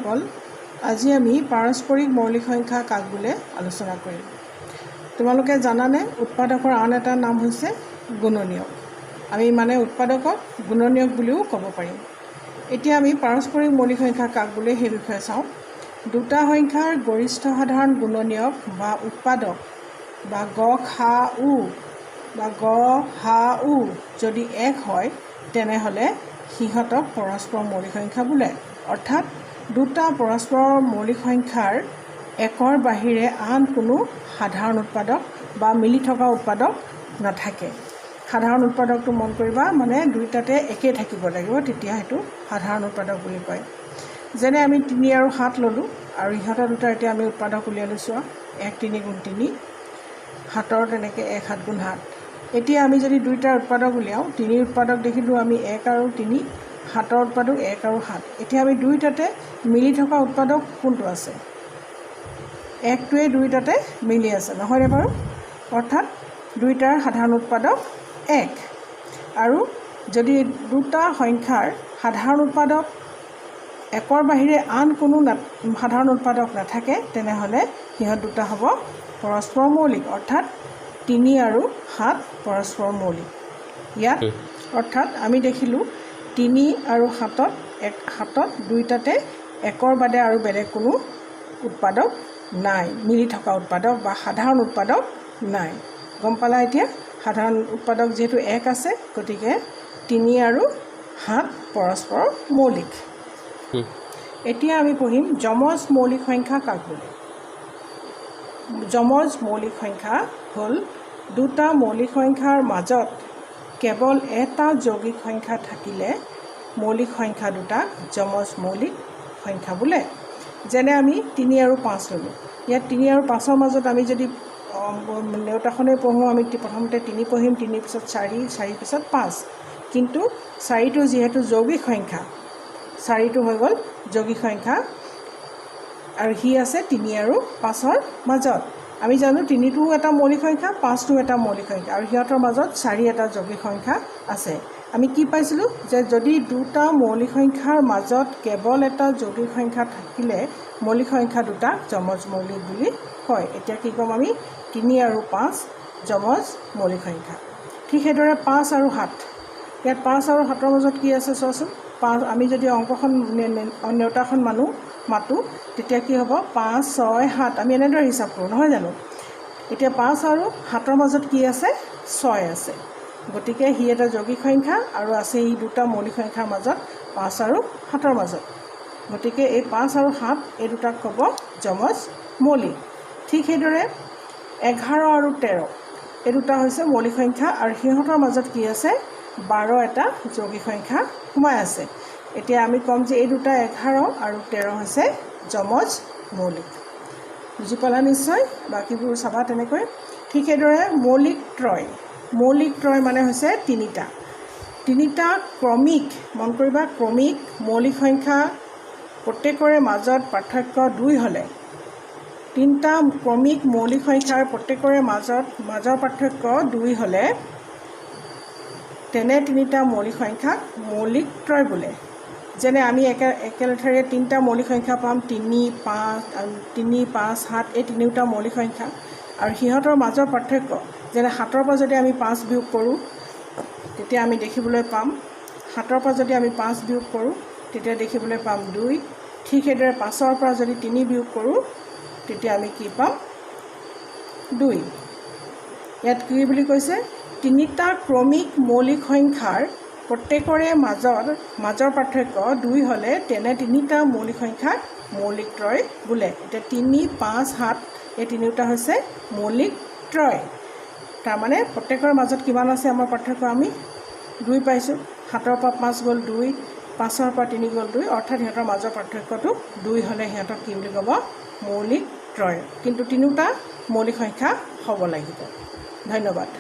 শিক্ষাৰ্থীসকল, আজি আমি পাৰস্পৰিক মৌলিক সংখ্যা কাক বোলে আলোচনা কৰিম। তোমালোকে জানানে উৎপাদকৰ আন এটা নাম হৈছে গুণনীয়ক। আমি মানে উৎপাদকক গুণনীয়ক বুলিও ক'ব পাৰিম। এতিয়া আমি পাৰস্পৰিক মৌলিক সংখ্যা কাক বোলে সেই বিষয়ে চাওঁ। দুটা সংখ্যাৰ গৰিষ্ঠ সাধাৰণ গুণনীয়ক বা উৎপাদক বা গ সা উ যদি 1 হয় তেনেহ'লে সিহঁতক পৰস্পৰ মৌলিক সংখ্যা বোলে। অৰ্থাৎ দুটা পৰস্পৰৰ মৌলিক সংখ্যাৰ 1ৰ বাহিৰে আন কোনো সাধাৰণ উৎপাদক বা মিলি থকা উৎপাদক নাথাকে। সাধাৰণ উৎপাদকটো মন কৰিবা, মানে দুইটাতে একেই থাকিব লাগিব, তেতিয়া সেইটো সাধাৰণ উৎপাদক বুলি কয়। যেনে আমি 3 আৰু 7 ল'লোঁ আৰু ইহঁতৰ দুটা এতিয়া আমি উৎপাদক উলিয়াই লৈছোঁ। 1 3 গুণ 3, 7ৰ তেনেকৈ 1 7 গুণ 7। এতিয়া আমি যদি দুইটাৰ উৎপাদক উলিয়াওঁ, 3 উৎপাদক দেখিলোঁ আমি 1 আৰু 3, 7ৰ উৎপাদক 1 আৰু 7। এতিয়া আমি দুইটাতে মিলি থকা উৎপাদক কোনটো আছে? 1টোৱে দুইটাতে মিলি আছে, নহয়নে বাৰু? অৰ্থাৎ দুইটাৰ সাধাৰণ উৎপাদক 1। আৰু যদি দুটা সংখ্যাৰ সাধাৰণ উৎপাদক 1ৰ বাহিৰে আন কোনো সাধাৰণ উৎপাদক নাথাকে তেনেহ'লে সিহঁত দুটা হ'ব পৰস্পৰ মৌলিক। অৰ্থাৎ 3 আৰু 7 পৰস্পৰ মৌলিক। ইয়াত অৰ্থাৎ আমি দেখিলোঁ 3 আৰু 7ত দুইটাতে 1ৰ বাদে আৰু বেলেগ কোনো উৎপাদক নাই, মিলি থকা উৎপাদক বা সাধাৰণ উৎপাদক নাই। গম পালা? এতিয়া সাধাৰণ উৎপাদক যিহেতু 1 আছে, গতিকে 3 আৰু 7 পৰস্পৰ মৌলিক। এতিয়া আমি পঢ়িম যমজ মৌলিক সংখ্যা কাক বোলে। যমজ মৌলিক সংখ্যা হ'ল দুটা মৌলিক সংখ্যাৰ মাজত কেৱল এটা যৌগিক সংখ্যা থাকিলে মৌলিক সংখ্যা দুটাক যমজ মৌলিক সংখ্যা বোলে। যেনে আমি 3 আৰু 5 ল'লোঁ। ইয়াত 3 আৰু 5ৰ মাজত আমি যদি নেওতাখনেই পঢ়োঁ, আমি প্ৰথমতে 3 পঢ়িম, 3 পিছত 4, 4 পিছত 5। কিন্তু 4টো যিহেতু যৌগিক সংখ্যা, 4টো হৈ গ'ল যৌগিক সংখ্যা আৰু সি আছে 3 আৰু 5ৰ মাজত। আমি জানো 3টোও এটা মৌলিক সংখ্যা, 5টোও এটা মৌলিক সংখ্যা আৰু সিহঁতৰ মাজত 4 এটা যৌগিক সংখ্যা আছে। আমি কি পাইছিলোঁ যে যদি দুটা মৌলিক সংখ্যাৰ মাজত কেৱল এটা যৌগিক সংখ্যা থাকিলে মৌলিক সংখ্যা দুটাক যমজ মৌলিক বুলি কয়। এতিয়া কি ক'ম আমি? 3 আৰু 5 যমজ মৌলিক সংখ্যা। ঠিক সেইদৰে 5 আৰু 7। ইয়াত 5 আৰু 7ৰ মাজত কি আছে চোৱাচোন। 5 আমি যদি অংকখন নেওতাখন মাতোঁ তেতিয়া কি হ'ব? 5 6 7 আমি এনেদৰে হিচাপ কৰোঁ, নহয় জানো? এতিয়া 5 আৰু 7ৰ মাজত কি আছে? 6 আছে। গতিকে সি এটা যৌগিক সংখ্যা আৰু আছে ই দুটা মৌলিক সংখ্যাৰ মাজত 5 আৰু 7ৰ মাজত। গতিকে এই 5 আৰু 7 এই দুটাক ক'ব যমজ মৌলিক। ঠিক সেইদৰে 11 আৰু 13 এই দুটা হৈছে মৌলিক সংখ্যা আৰু সিহঁতৰ মাজত কি আছে? 12 এটা যৌগিক সংখ্যা সোমাই আছে। এতিয়া আমি ক'ম যে এই দুটা 11 আৰু 13 হৈছে যমজ মৌলিক। বুজি পালা নিশ্চয়? বাকীবোৰ চাবা তেনেকৈ। ঠিক সেইদৰে মৌলিক ত্ৰয়। মৌলিক ত্ৰয় মানে হৈছে তিনিটা ক্ৰমিক, মন কৰিবা, ক্ৰমিক মৌলিক সংখ্যা প্ৰত্যেকৰে মাজত পাৰ্থক্য 2 হ'লে, 3টা ক্ৰমিক মৌলিক সংখ্যাৰ প্ৰত্যেকৰে মাজৰ পাৰ্থক্য 2 হ'লে তেনে 3টা মৌলিক সংখ্যাক মৌলিক ত্ৰয় বোলে। যেনে আমি একেলেঠাৰে 3টা মৌলিক সংখ্যা পাম, 3 5 7 এই 3টা মৌলিক সংখ্যা আৰু সিহঁতৰ মাজৰ পাৰ্থক্য। যেনে 7ৰ পৰা যদি আমি 5 বিয়োগ কৰোঁ তেতিয়া আমি দেখিবলৈ পাম, 7ৰ পৰা যদি আমি 5 বিয়োগ কৰোঁ তেতিয়া দেখিবলৈ পাম 2। ঠিক সেইদৰে 5ৰ পৰা যদি 3 বিয়োগ কৰোঁ তেতিয়া আমি কি পাম? 2। ইয়াত কি বুলি কৈছে? 3টা ক্ৰমিক মৌলিক সংখ্যাৰ প্ৰত্যেকৰে মাজৰ পাৰ্থক্য 2 হ'লে তেনে 3টা মৌলিক সংখ্যাক মৌলিক ত্ৰয় বোলে। এতিয়া 3 5 7 এই 3টা হৈছে মৌলিক ত্ৰয়। তাৰমানে প্ৰত্যেকৰে মাজত কিমান আছে আমাৰ পাৰ্থক্য? আমি 2 পাইছোঁ। 7ৰ পৰা 5 গ'ল 2, 5ৰ পৰা 3 গ'ল 2, অৰ্থাৎ সিহঁতৰ মাজৰ পাৰ্থক্যটো 2 হ'লে সিহঁতক কি বুলি ক'ব? মৌলিক ত্ৰয়। কিন্তু 3টা মৌলিক সংখ্যা হ'ব লাগিব। ধন্যবাদ।